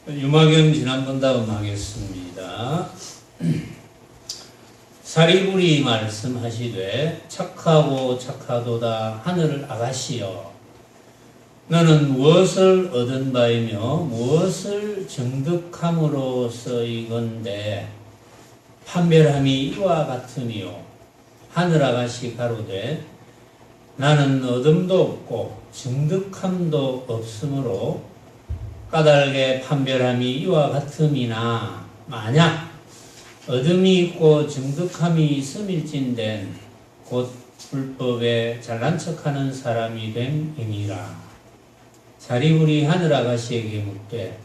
유마경 지난번 다음 하겠습니다. 사리불이 말씀하시되 착하고 착하도다 하늘 아가씨여, 너는 무엇을 얻은 바이며 무엇을 정득함으로써이건대 판별함이 이와 같으니요. 하늘 아가씨 가로되 나는 얻음도 없고 정득함도 없으므로 까닭에 판별함이 이와 같음이나, 만약 얻음이 있고 정득함이 있음일진된 곧 불법에 잘난 척하는 사람이 됨이니라. 사리불이 하늘 아가씨에게 묻되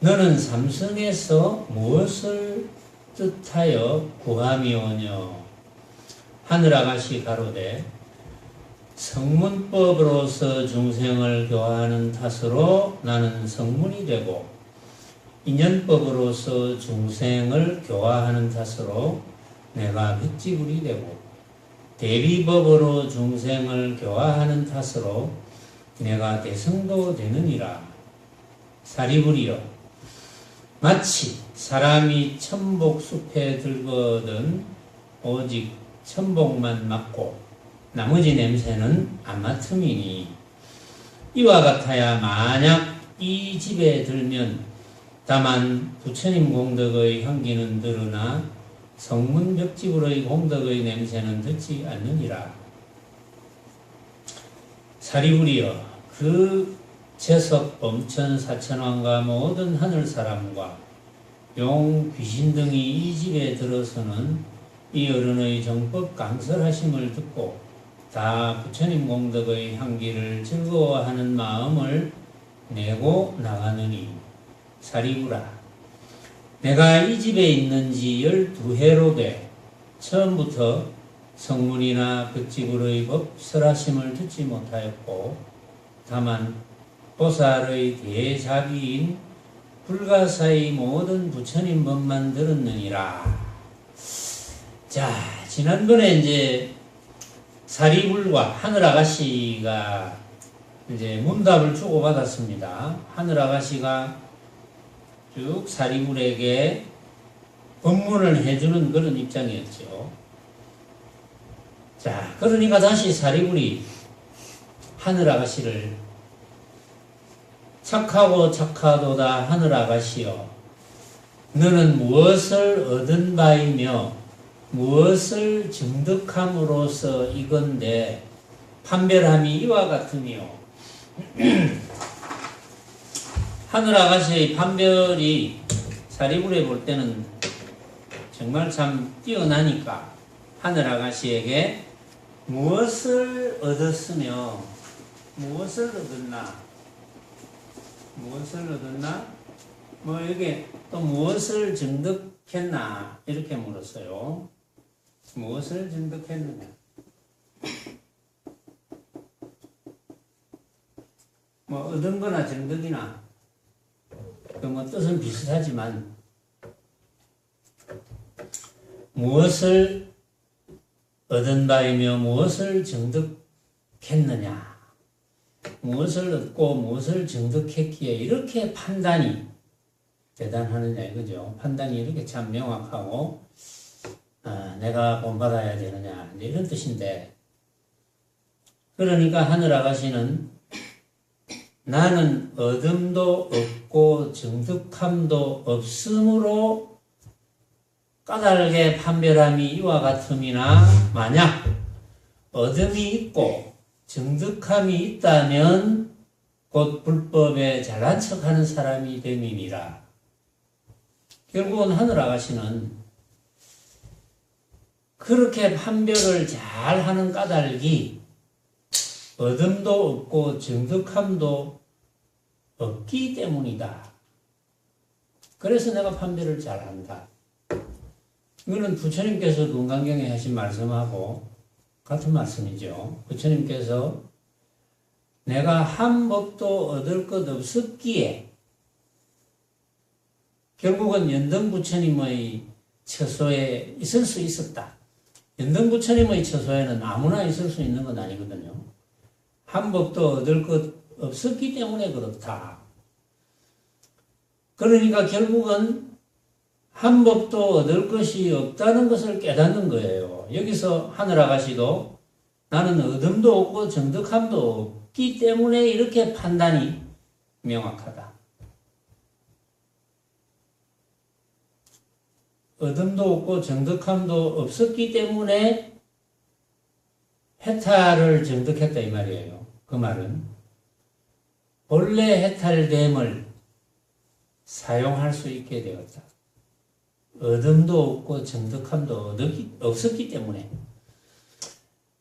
너는 삼성에서 무엇을 뜻하여 구함이오뇨? 하늘 아가씨 가로되 성문법으로서 중생을 교화하는 탓으로 나는 성문이 되고, 인연법으로서 중생을 교화하는 탓으로 내가 백지불이 되고, 대비법으로 중생을 교화하는 탓으로 내가 대성도 되느니라. 사리불이여, 마치 사람이 천복숲에 들거든 오직 천복만 맡고 나머지 냄새는 안 맡음이니, 이와 같아야 만약 이 집에 들면 다만 부처님 공덕의 향기는 들으나 성문벽지불의 공덕의 냄새는 듣지 않느니라. 사리불이여, 그 재석 범천 사천왕과 모든 하늘 사람과 용 귀신 등이 이 집에 들어서는 이 어른의 정법 강설하심을 듣고 다 부처님 공덕의 향기를 즐거워하는 마음을 내고 나가느니, 사리불아, 내가 이 집에 있는지 12해로 돼 처음부터 성문이나 벽지불의 법 설하심을 듣지 못하였고 다만 보살의 대자비인 불가사의 모든 부처님 법만 들었느니라. 자, 지난번에 이제 사리불과 하늘 아가씨가 이제 문답을 주고받았습니다. 하늘 아가씨가 쭉 사리불에게 법문을 해주는 그런 입장이었죠. 자, 그러니까 다시 사리불이 하늘 아가씨를 착하고 착하도다 하늘 아가씨여, 너는 무엇을 얻은 바이며 무엇을 정득함으로써 이건데 판별함이 이와 같으며. 하늘 아가씨의 판별이 사리불에 볼 때는 정말 참 뛰어나니까 하늘 아가씨에게 무엇을 얻었으며 무엇을 얻었나, 무엇을 얻었나, 뭐 여기 또 무엇을 정득했나 이렇게 물었어요. 무엇을 정득했느냐. 뭐 얻은 거나 정득이나 그 뭐 뜻은 비슷하지만 무엇을 얻은 바이며 무엇을 정득했느냐, 무엇을 얻고 무엇을 정득했기에 이렇게 판단이 대단하느냐 이거죠. 판단이 이렇게 참 명확하고 내가 본받아야 되느냐 이런 뜻인데, 그러니까 하늘 아가씨는 나는 얻음도 없고 정득함도 없으므로 까닭에 판별함이 이와 같음이나, 만약 얻음이 있고 정득함이 있다면 곧 불법에 잘난 척하는 사람이 됨이니라. 결국은 하늘 아가씨는 그렇게 판별을 잘 하는 까닭이 얻음도 없고 정득함도 없기 때문이다. 그래서 내가 판별을 잘한다. 이거는 부처님께서 눈간경에 하신 말씀하고 같은 말씀이죠. 부처님께서 내가 한 법도 얻을 것 없었기에 결국은 연등 부처님의 처소에 있을 수 있었다. 연등 부처님의 처소에는 아무나 있을 수 있는 건 아니거든요. 한 법도 얻을 것 없었기 때문에 그렇다. 그러니까 결국은 한 법도 얻을 것이 없다는 것을 깨닫는 거예요. 여기서 하늘아가씨도 나는 어둠도 없고 정득함도 없기 때문에 이렇게 판단이 명확하다. 어둠도 없고 정득함도 없었기 때문에 해탈을 정득했다 이 말이에요. 그 말은 본래 해탈됨을 사용할 수 있게 되었다. 어둠도 없고 정득함도 없었기 때문에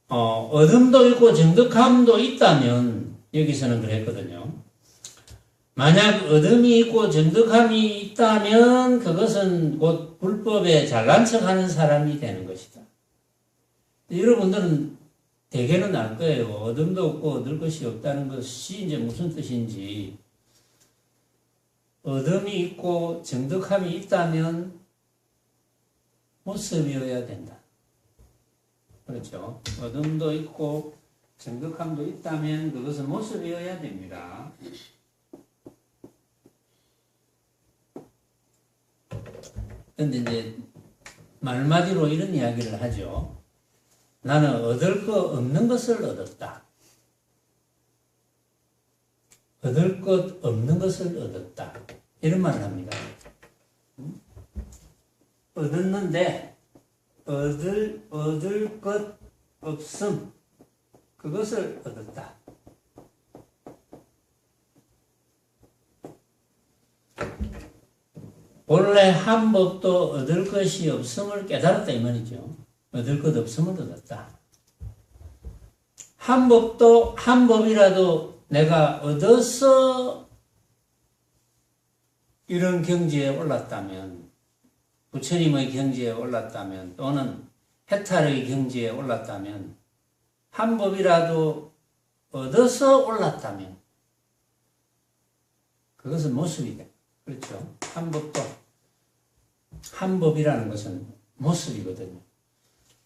어둠도 있고 정득함도 있다면 여기서는 그랬거든요. 만약 어둠이 있고 정득함이 있다면 그것은 곧 불법에 잘난 척하는 사람이 되는 것이다. 여러분들은 대개는 알 거예요. 어둠도 없고 얻을 것이 없다는 것이 이제 무슨 뜻인지. 어둠이 있고 정득함이 있다면 모습이어야 된다. 그렇죠. 어둠도 있고 정득함도 있다면 그것은 모습이어야 됩니다. 그런데 이제 말마디로 이런 이야기를 하죠. 나는 얻을 거 없는 것을 얻었다. 얻을 것 없는 것을 얻었다. 이런 말을 합니다. 얻었는데 얻을 것 없음 그것을 얻었다. 본래 한 법도 얻을 것이 없음을 깨달았다 이 말이죠. 얻을 것 없음을 얻었다. 한 법도 한 법이라도 내가 얻어서 이런 경지에 올랐다면, 부처님의 경지에 올랐다면, 또는 해탈의 경지에 올랐다면, 한 법이라도 얻어서 올랐다면 그것은 모습이다. 그렇죠. 한 법도 한 법이라는 것은 모습이거든요.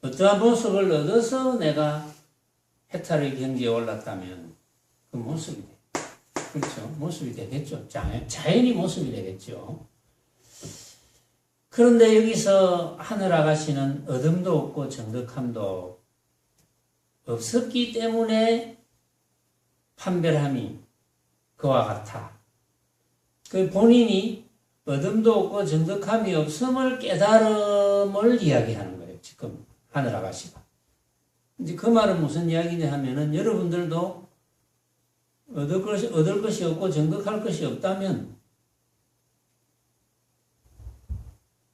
어떠한 모습을 얻어서 내가 해탈의 경지에 올랐다면 그 모습이 돼. 그렇죠. 모습이 되겠죠. 자연히 모습이 되겠죠. 그런데 여기서 하늘아가씨는 어둠도 없고 정득함도 없었기 때문에 판별함이 그와 같아. 그 본인이 어둠도 없고 정득함이 없음을 깨달음을 이야기하는 거예요. 지금 하늘아가씨가. 이제 그 말은 무슨 이야기냐 하면은 여러분들도 얻을 것이 없고 정득할 것이 없다면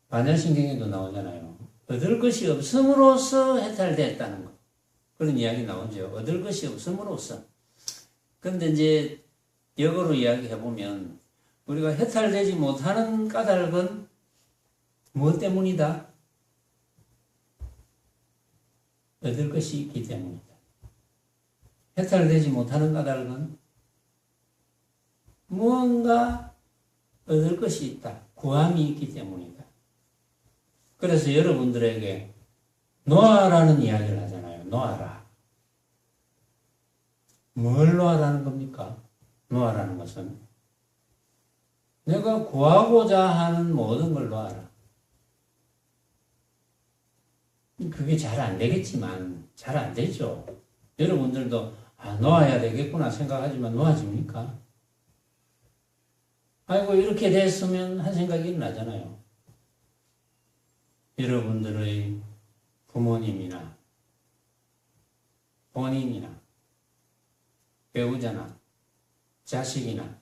반야신경에도 나오잖아요. 얻을 것이 없음으로써 해탈됐다는 거. 그런 이야기 나오죠. 얻을 것이 없음으로써. 그런데 이제 역으로 이야기해보면 우리가 해탈되지 못하는 까닭은 무엇 때문이다? 얻을 것이 있기 때문이다. 해탈되지 못하는 까닭은 무언가 얻을 것이 있다. 구함이 있기 때문이다. 그래서 여러분들에게 놓아라는 이야기를 하잖아요. 놓아라. 뭘 놓아라는 겁니까? 놓아라는 것은 내가 구하고자 하는 모든 걸 놓아라. 그게 잘 안 되겠지만 잘 안 되죠. 여러분들도 놓아야 되겠구나 생각하지만 놓아집니까? 아이고 이렇게 됐으면 한 생각이 나잖아요. 여러분들의 부모님이나 본인이나 배우자나 자식이나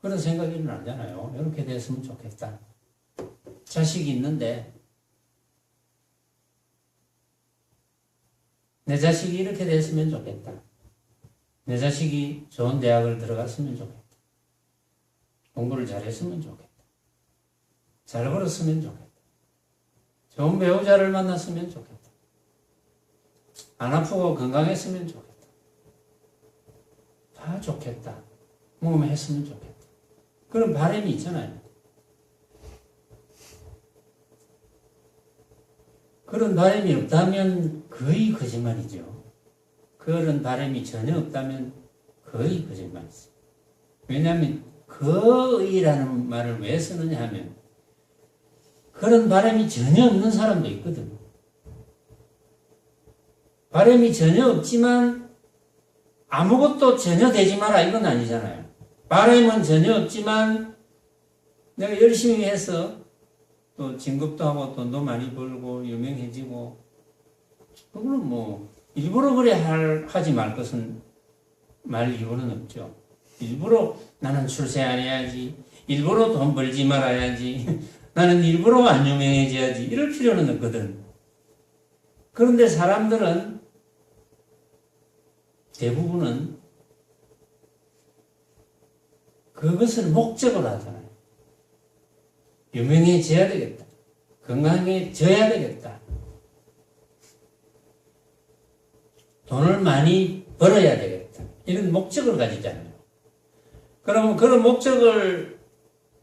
그런 생각이 나잖아요. 이렇게 됐으면 좋겠다. 자식이 있는데 내 자식이 이렇게 됐으면 좋겠다. 내 자식이 좋은 대학을 들어갔으면 좋겠다. 공부를 잘했으면 좋겠다. 잘 벌었으면 좋겠다. 좋은 배우자를 만났으면 좋겠다. 안 아프고 건강했으면 좋겠다. 다 좋겠다. 했으면 좋겠다. 그런 바람이 있잖아요. 그런 바람이 없다면 거의 거짓말이죠. 그런 바람이 전혀 없다면 거의 거짓말이죠. 왜냐하면 거의라는 말을 왜 쓰느냐 하면 그런 바람이 전혀 없는 사람도 있거든. 바람이 전혀 없지만 아무것도 전혀 되지 마라 이건 아니잖아요. 바람은 전혀 없지만 내가 열심히 해서 또 진급도 하고 돈도 많이 벌고 유명해지고 그거는 뭐 일부러 그래 하지 말 것은 말 이유는 없죠. 일부러 나는 출세 안 해야지, 일부러 돈 벌지 말아야지, 나는 일부러 안 유명해져야지 이럴 필요는 없거든. 그런데 사람들은 대부분은 그것을 목적으로 하잖아요. 유명해져야 되겠다. 건강해져야 되겠다. 돈을 많이 벌어야 되겠다. 이런 목적을 가지잖아요. 그러면 그런 목적을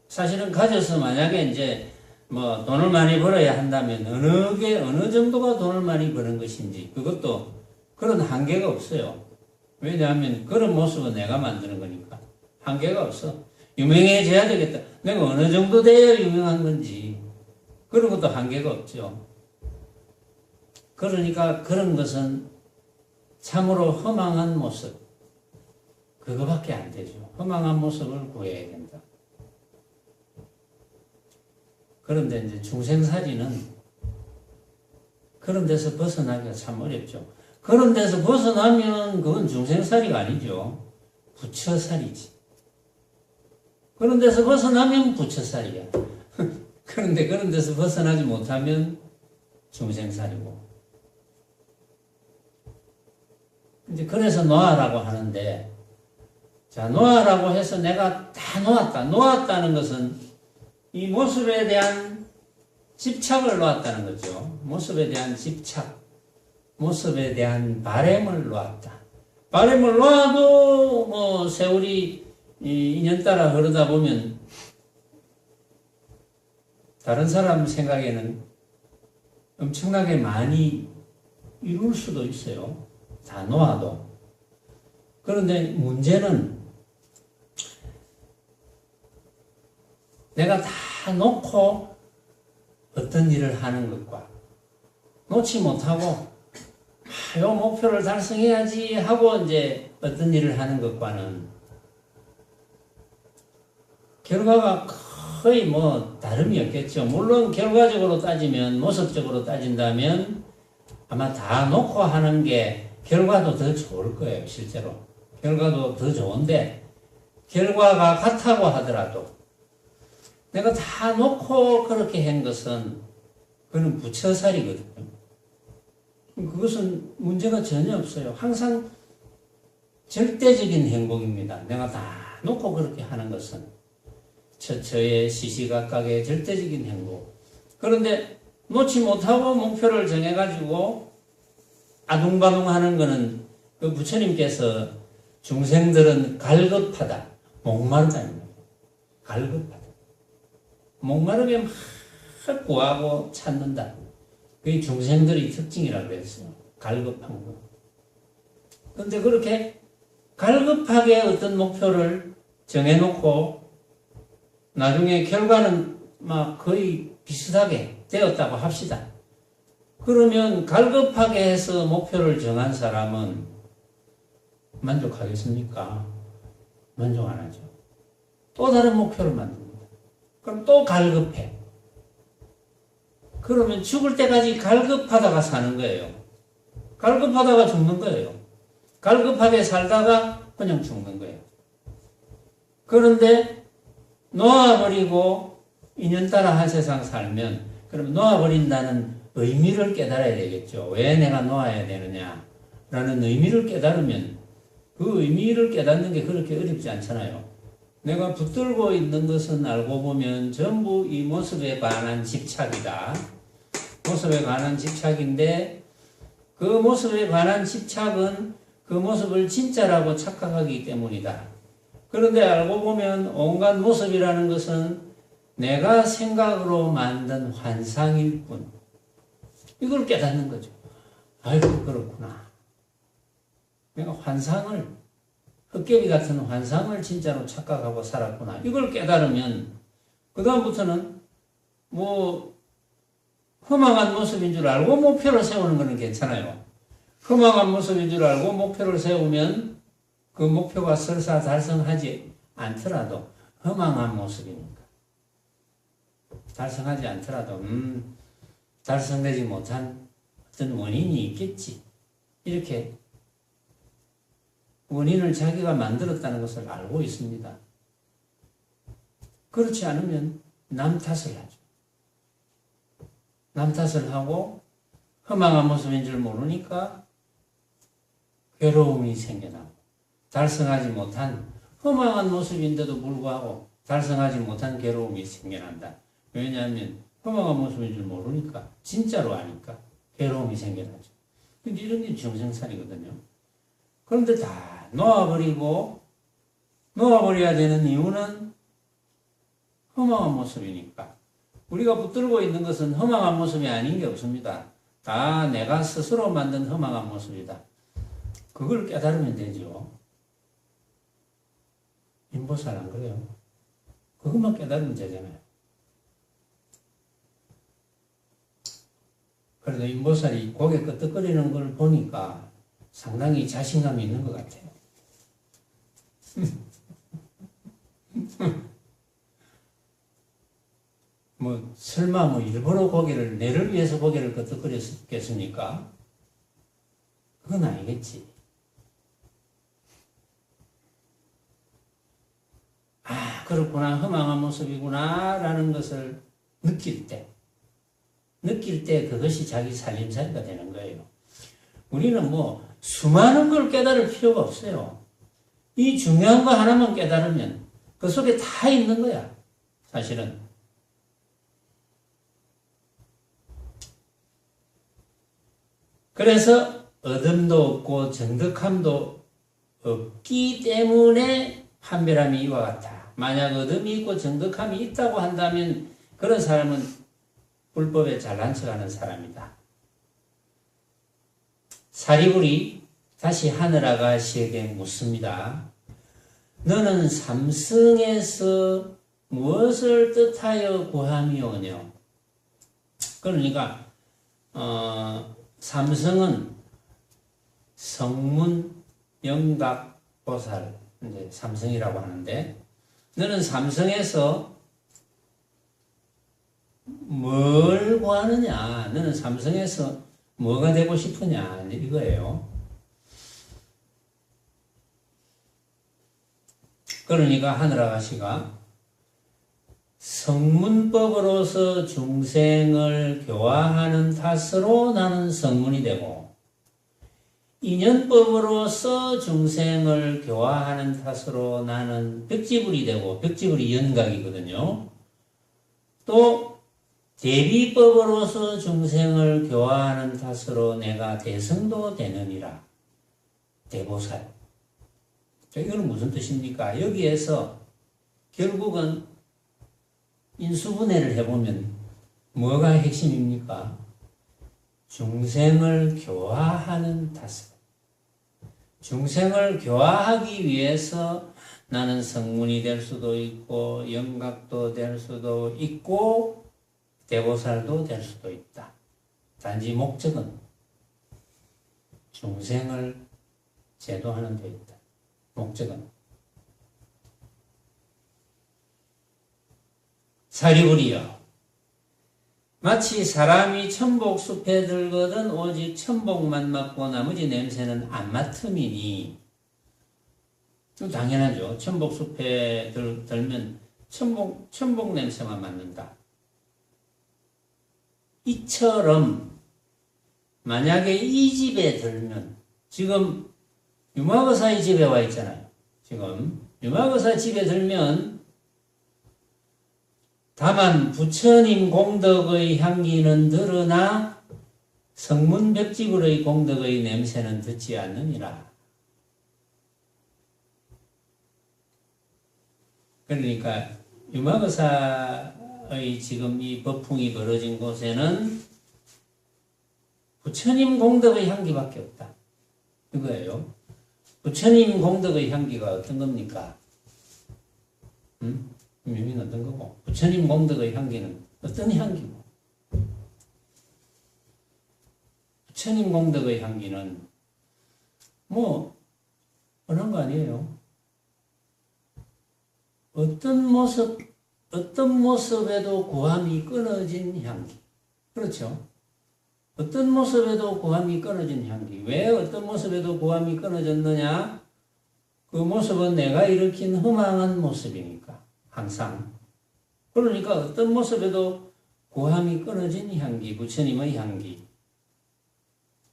사실은 가져서 만약에 이제 뭐 돈을 많이 벌어야 한다면 어느 정도가 돈을 많이 버는 것인지 그것도 그런 한계가 없어요. 왜냐하면 그런 모습은 내가 만드는 거니까 한계가 없어. 유명해져야 되겠다. 내가 어느 정도 돼야 유명한 건지 그런 것도 한계가 없죠. 그러니까 그런 것은 참으로 허망한 모습 그거밖에 안 되죠. 허망한 모습을 구해야 된다. 그런데 이제 중생살이는 그런 데서 벗어나기가 참 어렵죠. 그런 데서 벗어나면 그건 중생살이가 아니죠. 부처살이지. 그런 데서 벗어나면 부처살이야. 그런데 그런 데서 벗어나지 못하면 중생살이고. 이제 그래서 놓아라고 하는데, 자, 놓아라고 해서 내가 다 놓았다. 놓았다는 것은 이 모습에 대한 집착을 놓았다는 거죠. 모습에 대한 집착, 모습에 대한 바램을 놓았다. 바램을 놓아도 뭐 세월이 인연 따라 흐르다 보면 다른 사람 생각에는 엄청나게 많이 이룰 수도 있어요. 다 놓아도. 그런데 문제는 내가 다 놓고 어떤 일을 하는 것과 놓지 못하고 요 목표를 달성해야지 하고 이제 어떤 일을 하는 것과는 결과가 거의 뭐 다름이 없겠죠. 물론 결과적으로 따지면 모습적으로 따진다면 아마 다 놓고 하는 게 결과도 더 좋을 거예요. 실제로 결과도 더 좋은데 결과가 같다고 하더라도 내가 다 놓고 그렇게 한 것은 그건 부처살이거든요. 그것은 문제가 전혀 없어요. 항상 절대적인 행복입니다. 내가 다 놓고 그렇게 하는 것은 처처의 시시각각의 절대적인 행복. 그런데 놓지 못하고 목표를 정해가지고 아둥바둥하는 것은 그 부처님께서 중생들은 갈급하다, 목마르다는 거예요. 갈급하다. 목마르게 막 구하고 찾는다. 그게 중생들의 특징이라고 했어요. 갈급한 거. 그런데 그렇게 갈급하게 어떤 목표를 정해놓고 나중에 결과는 막 거의 비슷하게 되었다고 합시다. 그러면 갈급하게 해서 목표를 정한 사람은 만족하겠습니까? 만족 안 하죠. 또 다른 목표를 만듭니다. 그럼 또 갈급해. 그러면 죽을 때까지 갈급하다가 사는 거예요. 갈급하다가 죽는 거예요. 갈급하게 살다가 그냥 죽는 거예요. 그런데 놓아버리고 인연 따라 한 세상 살면 그럼 놓아버린다는 의미를 깨달아야 되겠죠. 왜 내가 놓아야 되느냐 라는 의미를 깨달으면 그 의미를 깨닫는 게 그렇게 어렵지 않잖아요. 내가 붙들고 있는 것은 알고 보면 전부 이 모습에 관한 집착이다. 모습에 관한 집착인데 그 모습에 관한 집착은 그 모습을 진짜라고 착각하기 때문이다. 그런데 알고 보면 온갖 모습이라는 것은 내가 생각으로 만든 환상일 뿐. 이걸 깨닫는 거죠. 아이고 그렇구나. 내가 환상을 헛개비 같은 환상을 진짜로 착각하고 살았구나. 이걸 깨달으면 그 다음부터는 뭐 허망한 모습인 줄 알고 목표를 세우는 것은 괜찮아요. 허망한 모습인 줄 알고 목표를 세우면 그 목표가 설사 달성하지 않더라도 허망한 모습이니까 달성하지 않더라도 달성되지 못한 어떤 원인이 있겠지. 이렇게 원인을 자기가 만들었다는 것을 알고 있습니다. 그렇지 않으면 남 탓을 하죠. 남 탓을 하고 허망한 모습인 줄 모르니까 괴로움이 생겨나고 달성하지 못한 허망한 모습인데도 불구하고 달성하지 못한 괴로움이 생겨난다. 왜냐하면 허망한 모습인 줄 모르니까 진짜로 아니까 괴로움이 생겨나죠. 근데 이런 게 정생살이거든요. 그런데 다 놓아버려야 되는 이유는 허망한 모습이니까. 우리가 붙들고 있는 것은 허망한 모습이 아닌 게 없습니다. 다 내가 스스로 만든 허망한 모습이다. 그걸 깨달으면 되죠. 인보살 안 그래요? 그것만 깨달으면 되잖아요. 그래도 인보살이 고개 끄덕거리는 걸 보니까 상당히 자신감이 있는 것 같아요. 뭐 설마 뭐 일부러 고개를 내를 위해서 고개를 끄덕거렸겠습니까? 그건 아니겠지. 아 그렇구나 허망한 모습이구나 라는 것을 느낄 때 그것이 자기 살림살이가 되는 거예요. 우리는 뭐 수많은 걸 깨달을 필요가 없어요. 이 중요한 거 하나만 깨달으면 그 속에 다 있는 거야. 사실은. 그래서 어둠도 없고 정득함도 없기 때문에 판별함이 이와 같아. 만약 어둠이 있고 정득함이 있다고 한다면 그런 사람은 불법에 잘난 척하는 사람이다. 사리불이 다시 하늘아가시에게 묻습니다. 너는 삼승에서 무엇을 뜻하여 구함이오뇨? 그러니까 삼성은 성문, 영각, 보살, 이제 삼성이라고 하는데, 너는 삼성에서 뭘 구하느냐? 너는 삼성에서 뭐가 되고 싶으냐? 이거예요. 그러니까 하늘아가시가 성문법으로서 중생을 교화하는 탓으로 나는 성문이 되고 인연법으로서 중생을 교화하는 탓으로 나는 벽지불이 되고 벽지불이 연각이거든요. 또 대비법으로서 중생을 교화하는 탓으로 내가 대성도 되느니라. 대보살. 이거는 무슨 뜻입니까? 여기에서 결국은 인수분해를 해보면 뭐가 핵심입니까? 중생을 교화하는 탓으로. 중생을 교화하기 위해서 나는 성문이 될 수도 있고 영각도 될 수도 있고 대보살도 될 수도 있다. 단지 목적은 중생을 제도하는 데 있다. 목적은. 사리불이여 마치 사람이 천복숲에 들거든 오직 천복만 맡고 나머지 냄새는 안 맡음이니. 당연하죠. 천복숲에 들면 천복 냄새만 맡는다. 이처럼 만약에 이 집에 들면 지금 유마거사의 집에 와 있잖아요. 지금 유마거사 집에 들면 다만 부처님 공덕의 향기는 들으나 성문벽지불의 공덕의 냄새는 듣지 않느니라. 그러니까 유마거사의 지금 이 법풍이 벌어진 곳에는 부처님 공덕의 향기밖에 없다. 이거예요. 부처님 공덕의 향기가 어떤 겁니까? 의미는 어떤 거고? 부처님 공덕의 향기는 어떤 향기고? 부처님 공덕의 향기는 뭐 그런 거 아니에요. 어떤 모습에도 고함이 끊어진 향기. 그렇죠? 어떤 모습에도 고함이 끊어진 향기. 왜 어떤 모습에도 고함이 끊어졌느냐? 그 모습은 내가 일으킨 허망한 모습이니까. 항상. 그러니까 어떤 모습에도 고함이 끊어진 향기. 부처님의 향기.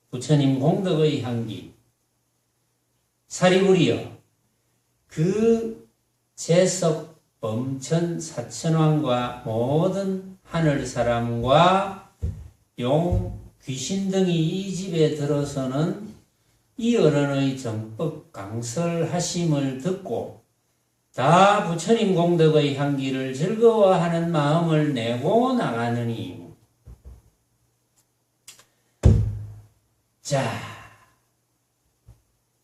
부처님 공덕의 향기. 사리부리여. 그 재석 범천 사천왕과 모든 하늘 사람과 용 귀신 등이 이 집에 들어서는 이 어른의 정법 강설하심을 듣고 다 부처님 공덕의 향기를 즐거워하는 마음을 내고 나가느니. 자,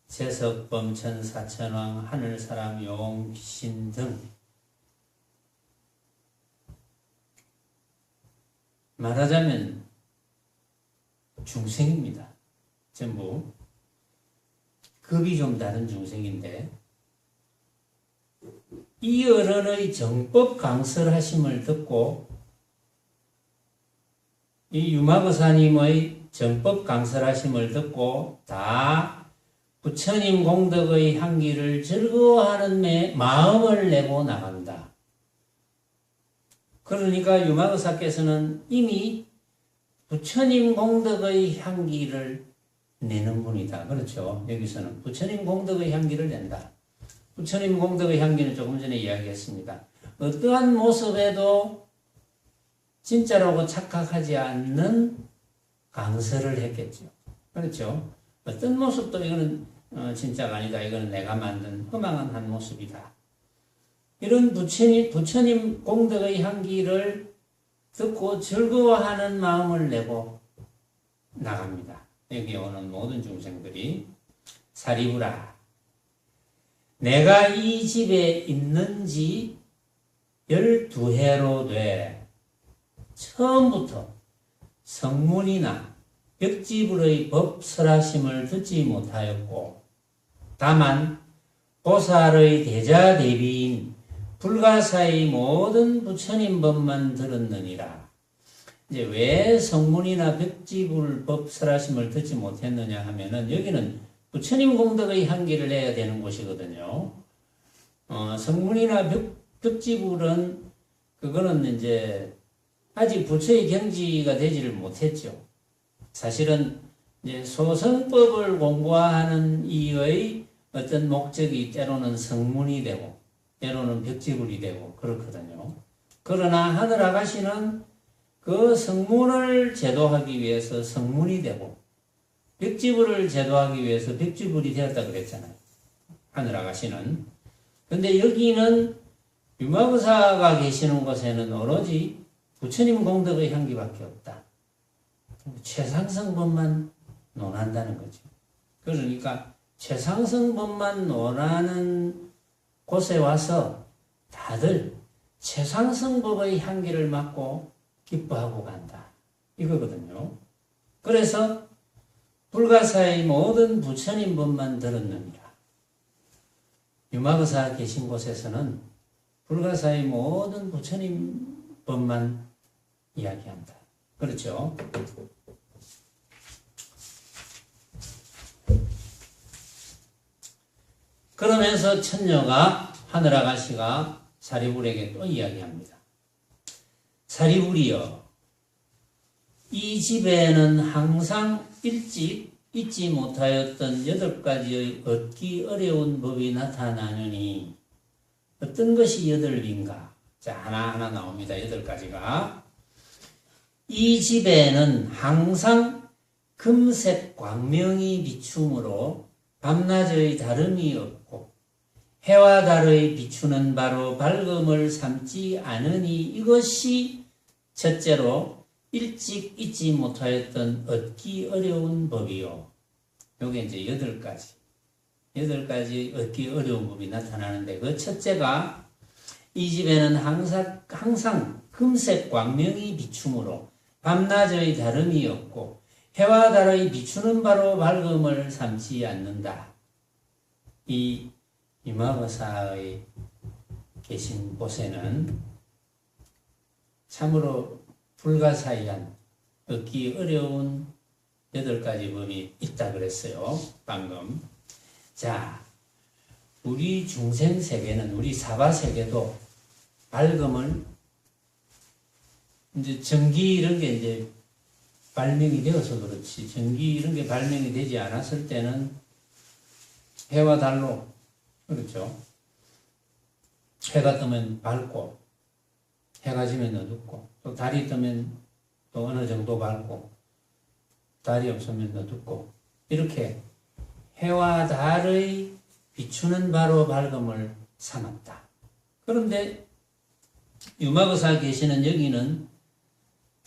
재석 범천 사천왕 하늘 사람 용 귀신 등 말하자면 중생입니다. 전부 급이 좀 다른 중생인데 이 어른의 정법 강설하심을 듣고 이 유마거사님의 정법 강설하심을 듣고 다 부처님 공덕의 향기를 즐거워하는 마음을 내고 나간다. 그러니까 유마거사께서는 이미 부처님 공덕의 향기를 내는 분이다. 그렇죠? 여기서는 부처님 공덕의 향기를 낸다. 부처님 공덕의 향기는 조금 전에 이야기했습니다. 어떠한 모습에도 진짜라고 착각하지 않는 강설을 했겠죠. 그렇죠? 어떤 모습도 이거는 진짜가 아니다. 이거는 내가 만든 허망한 한 모습이다. 이런 부처님 공덕의 향기를 듣고 즐거워하는 마음을 내고 나갑니다. 여기 오는 모든 중생들이 사리부라. 내가 이 집에 있는지 12해로 돼 처음부터 성문이나 벽지불의 법설하심을 듣지 못하였고 다만 보살의 대자대비인 불가사의 모든 부처님 법만 들었느니라. 이제 왜 성문이나 벽지불 법설하심을 듣지 못했느냐 하면은 여기는 부처님 공덕의 향기를 내야 되는 곳이거든요. 성문이나 벽지불은 그거는 이제 아직 부처의 경지가 되지를 못했죠. 사실은 이제 소성법을 공부하는 이의 어떤 목적이 때로는 성문이 되고 때로는 벽지불이 되고 그렇거든요. 그러나 하늘 아가씨는 그 성문을 제도하기 위해서 성문이 되고 벽지불을 제도하기 위해서 벽지불이 되었다 그랬잖아요. 하늘 아가씨는. 근데 여기는 유마거사가 계시는 곳에는 오로지 부처님 공덕의 향기밖에 없다. 최상승법만 논한다는 거죠. 그러니까 최상승법만 논하는 곳에 와서 다들 최상승법의 향기를 맡고 기뻐하고 간다. 이거거든요. 그래서 불가사의 모든 부처님 법만 들었느니라. 유마거사 계신 곳에서는 불가사의 모든 부처님 법만 이야기한다. 그렇죠? 그러면서 천녀가 하늘아가씨가 사리불에게 또 이야기합니다. 사리불이여, 이 집에는 항상 일찍 잊지 못하였던 8가지의 얻기 어려운 법이 나타나느니 어떤 것이 8인가? 자, 하나하나 나옵니다. 8가지가. 이 집에는 항상 금색 광명이 비춤으로 밤낮의 다름이 없고 해와 달의 비추는 바로 밝음을 삼지 않으니 이것이 첫째로 일찍 잊지 못하였던 얻기 어려운 법이요. 요게 이제 8가지. 8가지 얻기 어려운 법이 나타나는데 그 첫째가 이 집에는 항상 금색 광명이 비춤으로 밤낮의 다름이 없고 해와 달의 비추는 바로 밝음을 삼지 않는다. 이 유마거사의 계신 곳에는 참으로 불가사의한 얻기 어려운 8가지 법이 있다 그랬어요. 방금. 자, 우리 중생 세계는 우리 사바 세계도 밝음을 이제 전기 이런 게 이제 발명이 되어서 그렇지. 전기 이런 게 발명이 되지 않았을 때는 해와 달로 그렇죠. 해가 뜨면 밝고 해가 지면 어둡고 또 달이 뜨면 또 어느 정도 밝고 달이 없으면 어둡고 이렇게 해와 달의 비추는 바로 밝음을 삼았다. 그런데 유마거사 계시는 여기는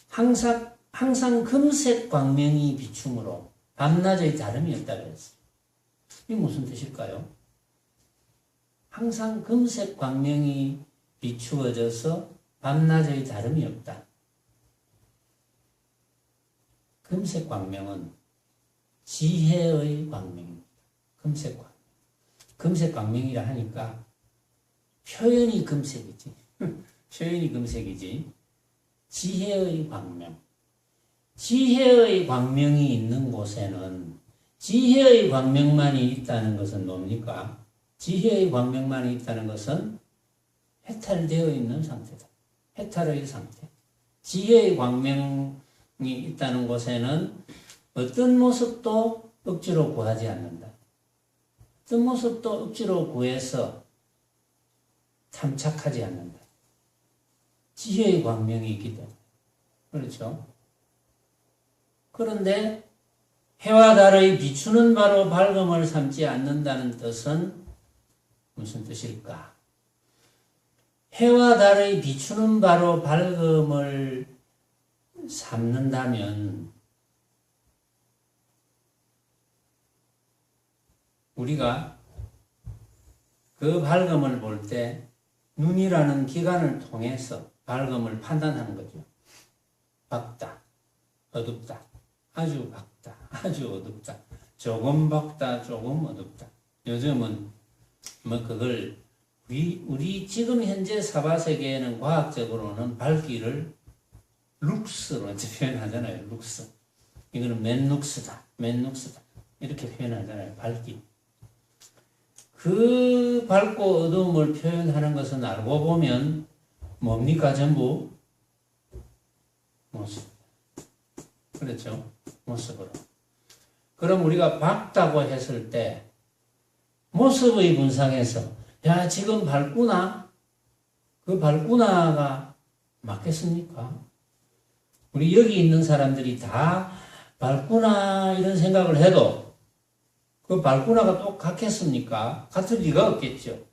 항상 금색 광명이 비춤으로 밤낮의 다름이 없다 그랬어요. 이게 무슨 뜻일까요? 항상 금색 광명이 비추어져서 밤낮의 다름이 없다. 금색 광명은 지혜의 광명입니다. 금색 광명. 금색 광명이라 하니까 표현이 금색이지. 표현이 금색이지. 지혜의 광명. 지혜의 광명이 있는 곳에는 지혜의 광명만이 있다는 것은 뭡니까? 지혜의 광명만이 있다는 것은 해탈되어 있는 상태다. 해탈의 상태. 지혜의 광명이 있다는 곳에는 어떤 모습도 억지로 구하지 않는다. 어떤 모습도 억지로 구해서 탐착하지 않는다. 지혜의 광명이 있기 때문에. 그렇죠? 그런데 해와 달의 비추는 바로 밝음을 삼지 않는다는 뜻은 무슨 뜻일까? 해와 달의 비추는 바로 밝음을 삼는다면 우리가 그 밝음을 볼 때 눈이라는 기관을 통해서 밝음을 판단하는 거죠. 밝다, 어둡다, 아주 밝다, 아주 어둡다, 조금 밝다, 조금 어둡다. 요즘은 그걸 우리 지금 현재 사바세계에는 과학적으로는 밝기를 룩스로 표현하잖아요. 룩스. 이거는 맨룩스다, 맨룩스다 이렇게 표현하잖아요. 밝기. 그 밝고 어두움을 표현하는 것은 알고 보면 뭡니까? 전부 모습. 그렇죠? 모습으로. 그럼 우리가 밝다고 했을 때 모습의 분상에서 야 지금 밝구나? 그 밝구나가 맞겠습니까? 우리 여기 있는 사람들이 다 밝구나 이런 생각을 해도 그 밝구나가 똑같겠습니까? 같을 리가 없겠죠.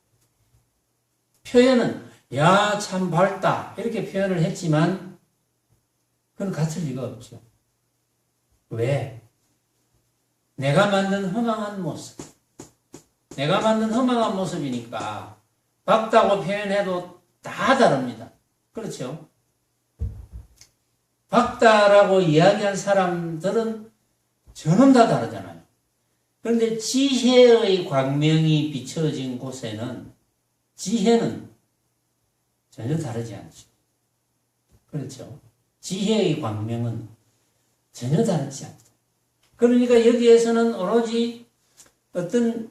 표현은 야 참 밝다 이렇게 표현을 했지만 그건 같을 리가 없죠. 왜? 내가 만든 허망한 모습. 내가 만든 허망한 모습이니까 밝다고 표현해도 다 다릅니다. 그렇죠? 밝다라고 이야기한 사람들은 저는 다 다르잖아요. 그런데 지혜의 광명이 비춰진 곳에는 지혜는 전혀 다르지 않죠. 그렇죠? 지혜의 광명은 전혀 다르지 않다. 그러니까 여기에서는 오로지 어떤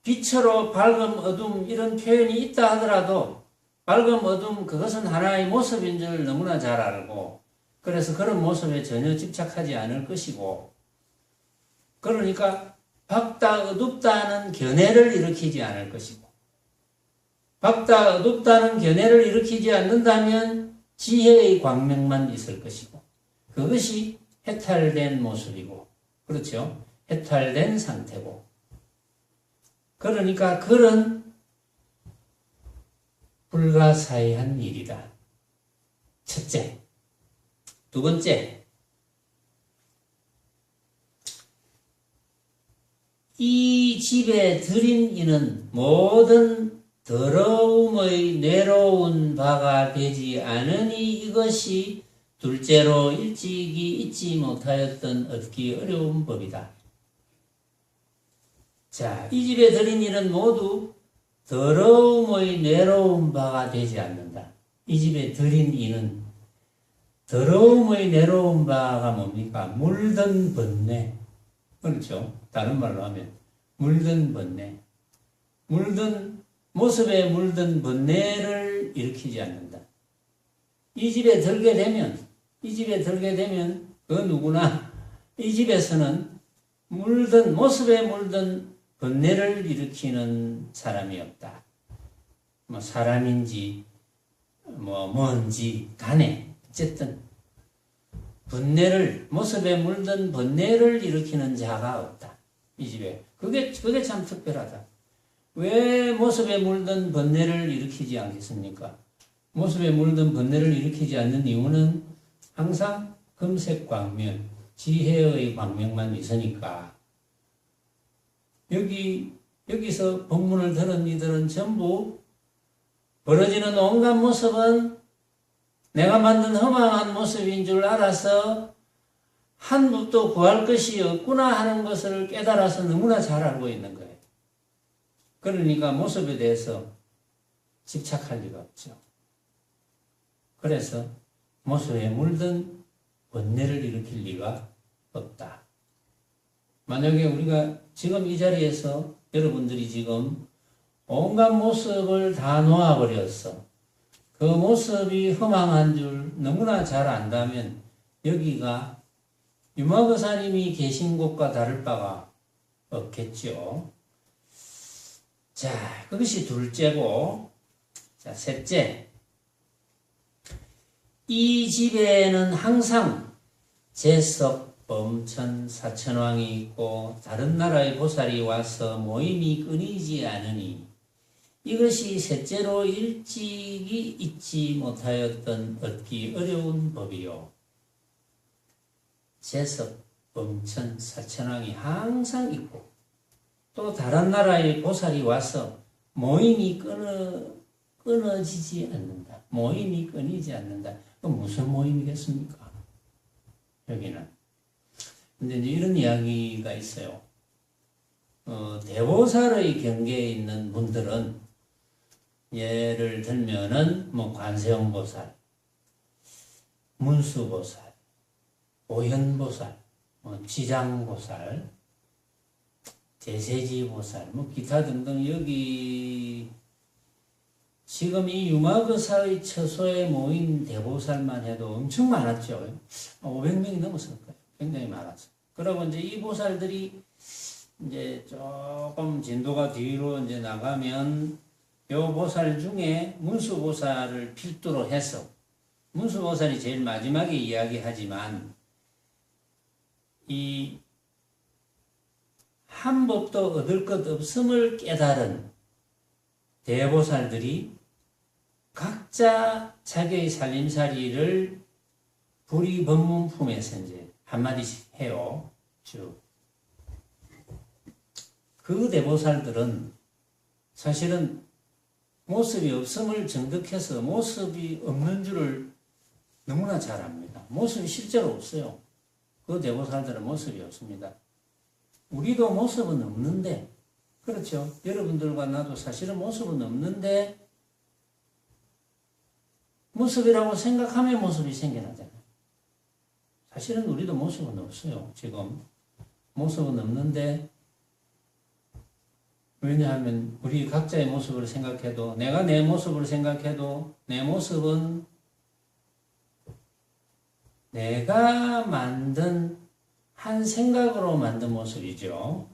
빛으로 밝음, 어둠 이런 표현이 있다 하더라도 밝음, 어둠 그것은 하나의 모습인 줄 너무나 잘 알고 그래서 그런 모습에 전혀 집착하지 않을 것이고 그러니까 밝다, 어둡다는 견해를 일으키지 않을 것이고 밝다, 어둡다는 견해를 일으키지 않는다면 지혜의 광명만 있을 것이고 그것이 해탈된 모습이고 그렇죠? 해탈된 상태고 그러니까 그런 불가사의한 일이다. 첫째. 두 번째. 이 집에 들인 이는 모든 더러움의 내로운 바가 되지 않으니 이것이 둘째로 일찍이 잊지 못하였던 얻기 어려운 법이다. 자, 이 집에 들인 이는 모두 더러움의 내로운 바가 되지 않는다. 이 집에 들인 이는 더러움의 내로운 바가 뭡니까? 물든 번뇌. 그렇죠? 다른 말로 하면 물든 번뇌. 모습에 물든 번뇌를 일으키지 않는다. 이 집에 들게 되면 그 누구나 이 집에서는 모습에 물든 번뇌를 일으키는 사람이 없다. 뭐 사람인지 뭔지 간에 어쨌든 모습에 물든 번뇌를 일으키는 자가 없다. 이 집에. 그게 참 특별하다. 왜 모습에 물든 번뇌를 일으키지 않겠습니까? 모습에 물든 번뇌를 일으키지 않는 이유는 항상 금색 광명, 지혜의 광명만 있으니까. 여기서 본문을 들은 이들은 전부 벌어지는 온갖 모습은 내가 만든 허망한 모습인 줄 알아서 한 법도 구할 것이 없구나 하는 것을 깨달아서 너무나 잘 알고 있는 거예요. 그러니까 모습에 대해서 집착할 리가 없죠. 그래서 모습에 물든 번뇌를 일으킬 리가 없다. 만약에 우리가 지금 이 자리에서 여러분들이 지금 온갖 모습을 다 놓아버렸어. 그 모습이 허망한 줄 너무나 잘 안다면 여기가 유마거사님이 계신 곳과 다를 바가 없겠죠. 자, 그것이 둘째고, 자, 셋째. 이 집에는 항상 제석, 범천, 사천왕이 있고 다른 나라의 보살이 와서 모임이 끊이지 않으니 이것이 셋째로 일찍이 잊지 못하였던 얻기 어려운 법이요. 제석, 범천, 사천왕이 항상 있고 또 다른 나라의 보살이 와서 모임이 끊어지지 않는다. 모임이 끊이지 않는다. 그럼 무슨 모임이겠습니까? 여기는. 근데 이제 이런 이야기가 있어요. 대보살의 경계에 있는 분들은 예를 들면은 관세음보살, 문수보살, 오현보살, 지장보살, 대세지보살, 기타 등등 여기 지금 이 유마거사의 처소에 모인 대보살만 해도 엄청 많았죠. 500명이 넘었을 거예요. 굉장히 많았어요. 그러고 이제 이 보살들이 이제 조금 진도가 뒤로 이제 나가면 요 보살 중에 문수보살을 필두로 해서 문수보살이 제일 마지막에 이야기하지만 이 한 법도 얻을 것 없음을 깨달은 대보살들이 각자 자기의 살림살이를 불이법문품에서 이제 한마디씩 해요. 쭉. 그 대보살들은 사실은 모습이 없음을 정득해서 모습이 없는 줄을 너무나 잘 압니다. 모습이 실제로 없어요. 그 대보살들은 모습이 없습니다. 우리도 모습은 없는데, 그렇죠. 여러분들과 나도 사실은 모습은 없는데, 모습이라고 생각하면 모습이 생겨나잖아요. 사실은 우리도 모습은 없어요. 지금 모습은 없는데, 왜냐하면 우리 각자의 모습을 생각해도, 내가 내 모습을 생각해도 내 모습은 내가 만든 한 생각으로 만든 모습이죠.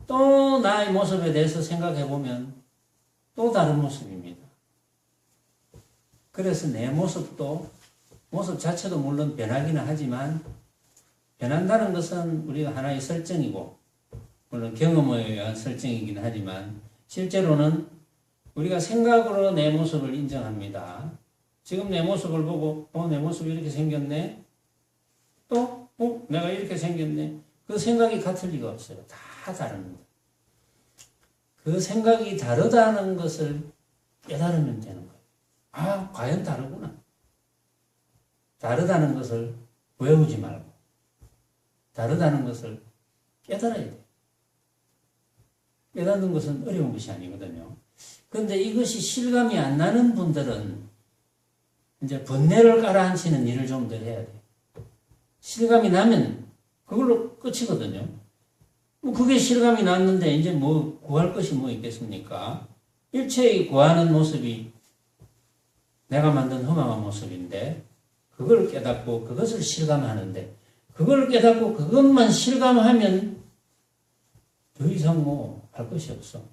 또 나의 모습에 대해서 생각해보면 또 다른 모습입니다. 그래서 내 모습도, 모습 자체도 물론 변하기는 하지만 변한다는 것은 우리가 하나의 설정이고 물론 경험에 의한 설정이긴 하지만 실제로는 우리가 생각으로 내 모습을 인정합니다. 지금 내 모습을 보고 내 모습이 이렇게 생겼네. 또 내가 이렇게 생겼네. 그 생각이 같을 리가 없어요. 다 다릅니다. 그 생각이 다르다는 것을 깨달으면 되는 거예요. 아, 과연 다르구나. 다르다는 것을 외우지 말고 다르다는 것을 깨달아야 돼요. 깨닫는 것은 어려운 것이 아니거든요. 그런데 이것이 실감이 안 나는 분들은 이제 번뇌를 깔아앉히는 일을 좀 더 해야 돼요. 실감이 나면 그걸로 끝이거든요. 그게 실감이 났는데 이제 뭐 구할 것이 뭐 있겠습니까? 일체의 구하는 모습이 내가 만든 험악한 모습인데 그걸 깨닫고 그것을 실감하는데 그걸 깨닫고 그것만 실감하면 더 이상 뭐 할 것이 없어.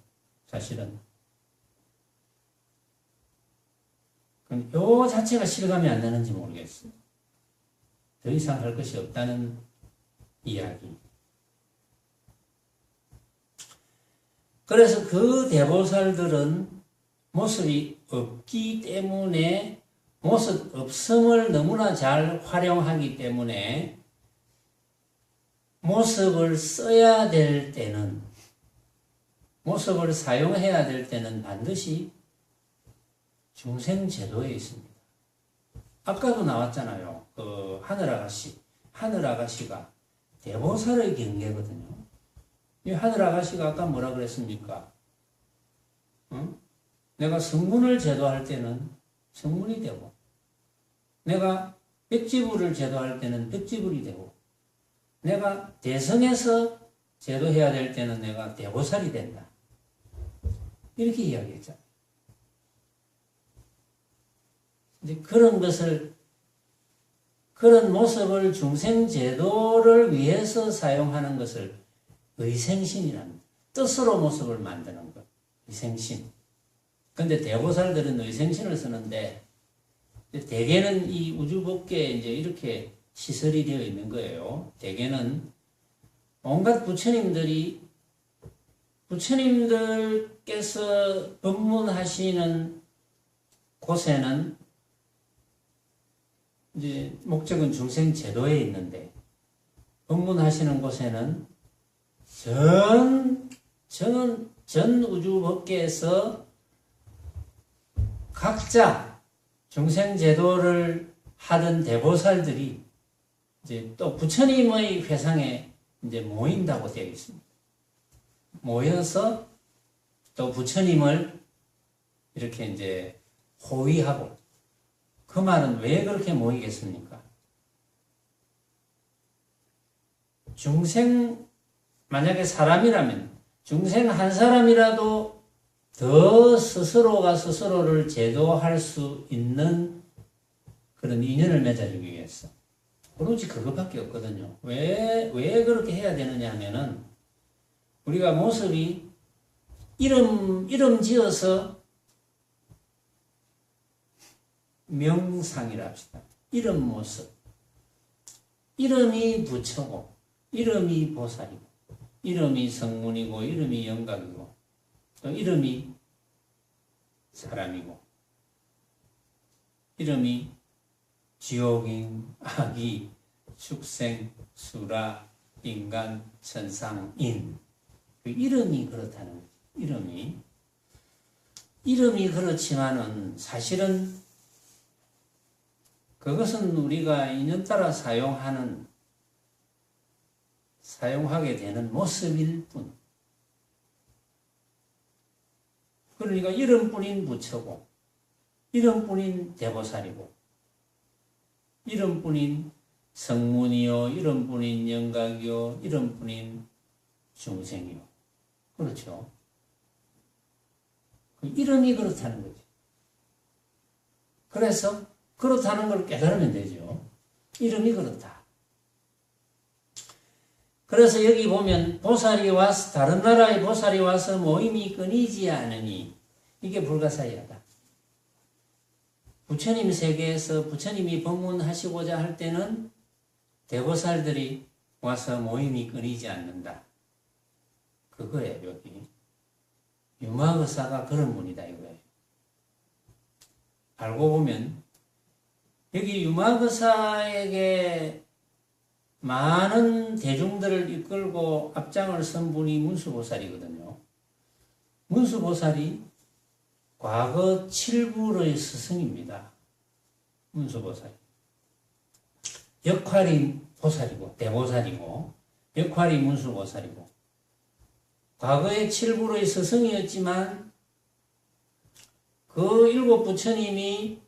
사실은. 요 자체가 실감이 안 나는지 모르겠어요. 더 이상 할 것이 없다는 이야기. 그래서 그 대보살들은 모습이 없기 때문에 모습 없음을 너무나 잘 활용하기 때문에 모습을 써야 될 때는 모습을 사용해야 될 때는 반드시 중생제도에 있습니다. 아까도 나왔잖아요. 그 하늘아가씨가 대보살의 경계거든요. 이 하늘아가씨가 아까 뭐라 그랬습니까? 응? 내가 성문을 제도할 때는 성문이 되고 내가 백지불을 제도할 때는 백지불이 되고 내가 대성에서 제도해야 될 때는 내가 대보살이 된다. 이렇게 이야기했잖아요. 이제 그런 모습을 중생제도를 위해서 사용하는 것을 의생신이랍니다. 뜻으로 모습을 만드는 것. 의생신. 근데 대보살들은 의생신을 쓰는데 대개는 이 우주법계에 이제 이렇게 시설이 되어 있는 거예요. 대개는 온갖 부처님들께서 법문하시는 곳에는 이제 목적은 중생 제도에 있는데 법문하시는 곳에는 전 우주 법계에서 각자 중생 제도를 하던 대보살들이 이제 또 부처님의 회상에 이제 모인다고 되어 있습니다. 모여서 또 부처님을 이렇게 이제 호위하고 그 말은 왜 그렇게 모이겠습니까? 중생 만약에 사람이라면 중생 한 사람이라도 더 스스로가 스스로를 제도할 수 있는 그런 인연을 맺어주기 위해서 오로지 그것밖에 없거든요. 왜 그렇게 해야 되느냐 하면은 우리가 모습이 이름 지어서 명상이라 합시다. 이름 모습. 이름이 부처고 이름이 보살이고 이름이 성문이고 이름이 영각이고 또 이름이 사람이고 이름이 지옥인, 악이, 축생, 수라, 인간, 천상,인 그 이름이 그렇다는 거죠. 이름이 그렇지만은 사실은 그것은 우리가 인연 따라 사용하게 되는 모습일 뿐. 그러니까 이름뿐인 부처고, 이름뿐인 대보살이고, 이름뿐인 성문이요, 이름뿐인 영각이요, 이름뿐인 중생이요. 그렇죠. 그 이름이 그렇다는 거죠. 그래서 그렇다는 걸 깨달으면 되죠. 이름이 그렇다. 그래서 여기 보면 보살이 와서 다른 나라의 보살이 와서 모임이 끊이지 않으니 이게 불가사의하다. 부처님 세계에서 부처님이 법문하시고자 할 때는 대보살들이 와서 모임이 끊이지 않는다. 그거예요. 여기 유마의사가 그런 분이다 이거예요. 알고 보면 여기 유마의사에게 많은 대중들을 이끌고 앞장을 선 분이 문수보살이거든요. 문수보살이 과거 7불의 스승입니다. 문수보살. 역할이 보살이고 대보살이고 역할이 문수보살이고 과거에 7불의 스승이었지만 그 일곱 부처님이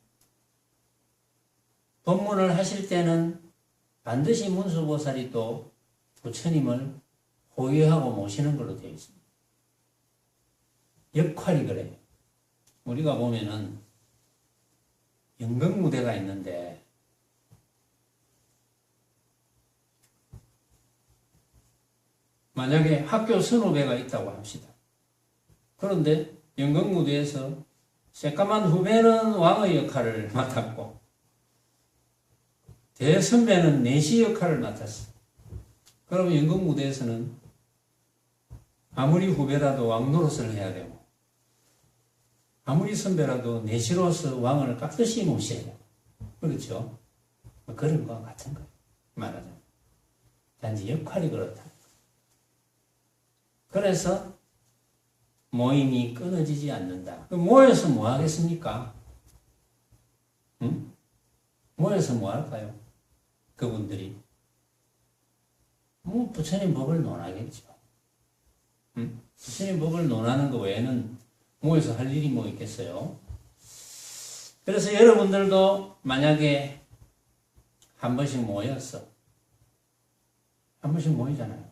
법문을 하실 때는 반드시 문수보살이 또 부처님을 호위하고 모시는 걸로 되어 있습니다. 역할이 그래요. 우리가 보면은 연극무대가 있는데 만약에 학교 선후배가 있다고 합시다. 그런데 연극무대에서 새까만 후배는 왕의 역할을 맡았고 대선배는 내시 역할을 맡았어. 그러면 연극무대에서는 아무리 후배라도 왕 노릇을 해야 되고 아무리 선배라도 내시로서 왕을 깍듯이 모셔야 되고 그렇죠? 그런 것 같은 거예요. 말하자면. 단지 역할이 그렇다. 그래서 모임이 끊어지지 않는다. 모여서 뭐 하겠습니까? 응? 모여서 뭐 할까요? 그분들이. 부처님 법을 논하겠죠. 응? 부처님 법을 논하는 것 외에는 모여서 할 일이 뭐 있겠어요? 그래서 여러분들도 만약에 한 번씩 모였어. 한 번씩 모이잖아요.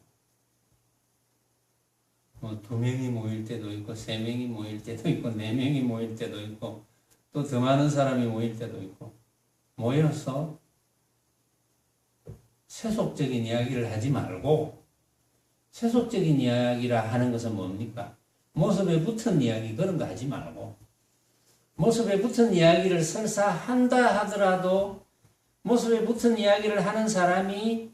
2명이 모일 때도 있고, 3명이 모일 때도 있고, 4명이 모일 때도 있고, 또 더 많은 사람이 모일 때도 있고, 모여서 세속적인 이야기를 하지 말고, 세속적인 이야기라 하는 것은 뭡니까? 모습에 붙은 이야기, 그런 거 하지 말고, 모습에 붙은 이야기를 설사 한다 하더라도, 모습에 붙은 이야기를 하는 사람이,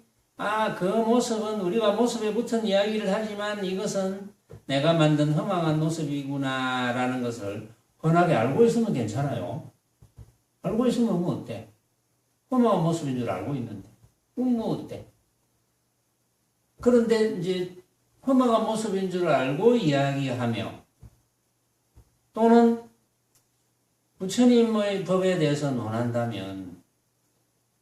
그 모습은 우리가 모습에 붙은 이야기를 하지만 이것은 내가 만든 허망한 모습이구나 라는 것을 훤하게 알고 있으면 괜찮아요. 알고 있으면 뭐 어때? 허망한 모습인 줄 알고 있는데 뭐 어때? 그런데 이제 허망한 모습인 줄 알고 이야기하며 또는 부처님의 법에 대해서 논한다면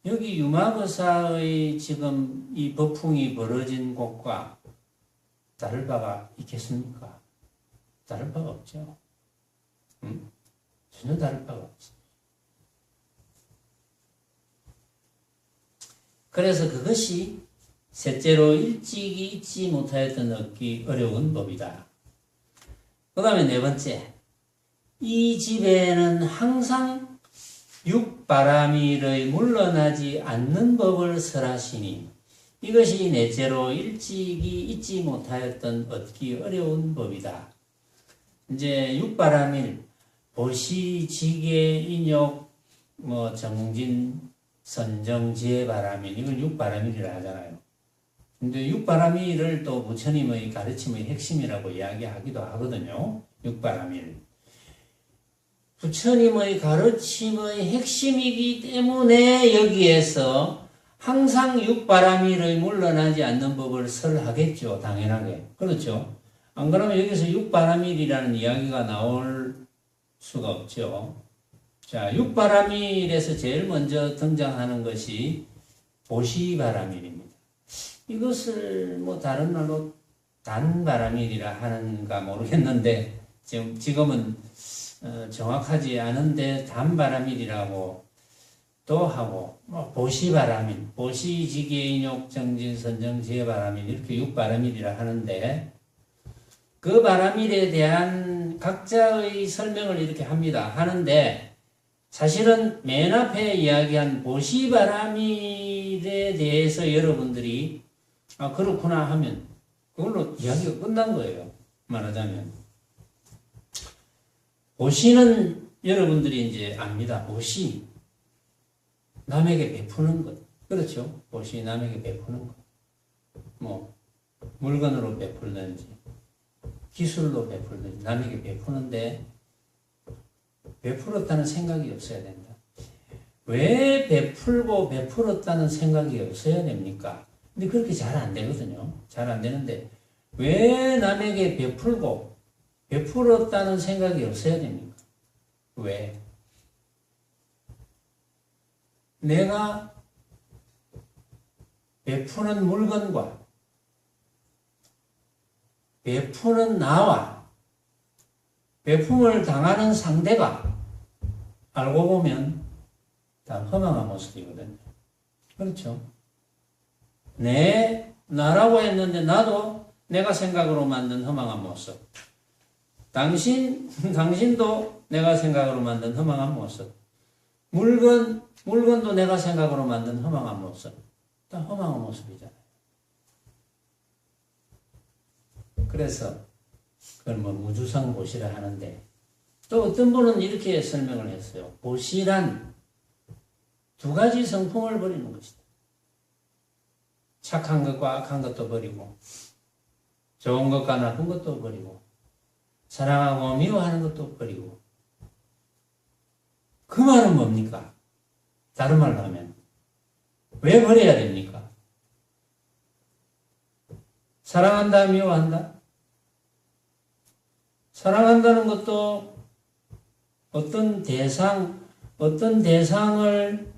여기 유마거사의 지금 이 법풍이 벌어진 곳과 다를 바가 있겠습니까? 다를 바가 없죠. 전혀 다를 바가 없습니다. 그래서 그것이 셋째로 일찍이 잊지 못하였던 얻기 어려운 법이다. 그 다음에 네 번째, 이 집에는 항상 육바라밀의 물러나지 않는 법을 설하시니 이것이 넷째로 일찍이 잊지 못하였던 얻기 어려운 법이다. 이제 육바라밀, 보시, 지계, 인욕, 정진, 선정, 지혜바라밀, 이걸 육바라밀이라 하잖아요. 근데 육바라밀을 또 부처님의 가르침의 핵심이라고 이야기하기도 하거든요. 육바라밀. 부처님의 가르침의 핵심이기 때문에 여기에서 항상 육바라밀의 물러나지 않는 법을 설하겠죠. 당연하게. 그렇죠. 안 그러면 여기서 육바라밀이라는 이야기가 나올 수가 없죠. 자, 육바라밀에서 제일 먼저 등장하는 것이 보시바라밀입니다. 이것을 다른 말로 단바라밀이라 하는가 모르겠는데 지금은 정확하지 않은데 단바라밀이라고 또 하고 보시바라밀, 보시지계인욕 정진 선정 지혜바라밀 이렇게 육바라밀이라 하는데 그 바라밀에 대한 각자의 설명을 이렇게 합니다. 하는데 사실은 맨 앞에 이야기한 보시바라밀에 대해서 여러분들이 그렇구나 하면 그걸로 이야기가 끝난 거예요. 말하자면 보시는 여러분들이 이제 압니다. 보시 남에게 베푸는 것. 그렇죠? 보시 남에게 베푸는 것. 물건으로 베풀든지, 기술로 베풀든지, 남에게 베푸는데, 베풀었다는 생각이 없어야 된다. 왜 베풀고 베풀었다는 생각이 없어야 됩니까? 근데 그렇게 잘 안 되거든요. 잘 안 되는데 왜 남에게 베풀었다는 생각이 없어야 됩니까? 왜? 내가 베푸는 물건과 베푸는 나와 베품을 당하는 상대가 알고 보면 다 허망한 모습이거든요. 그렇죠? 나라고 했는데 나도 내가 생각으로 만든 허망한 모습. 당신도 내가 생각으로 만든 허망한 모습. 물건도 내가 생각으로 만든 허망한 모습. 다 허망한 모습이잖아요. 그래서 그걸 뭐 무주성 보시라 하는데 또 어떤 분은 이렇게 설명을 했어요. 보시란 두 가지 성품을 버리는 것이다. 착한 것과 악한 것도 버리고 좋은 것과 나쁜 것도 버리고 사랑하고 미워하는 것도 버리고 그 말은 뭡니까? 다른 말로 하면 왜 버려야 됩니까? 사랑한다, 미워한다? 사랑한다는 것도 어떤 대상을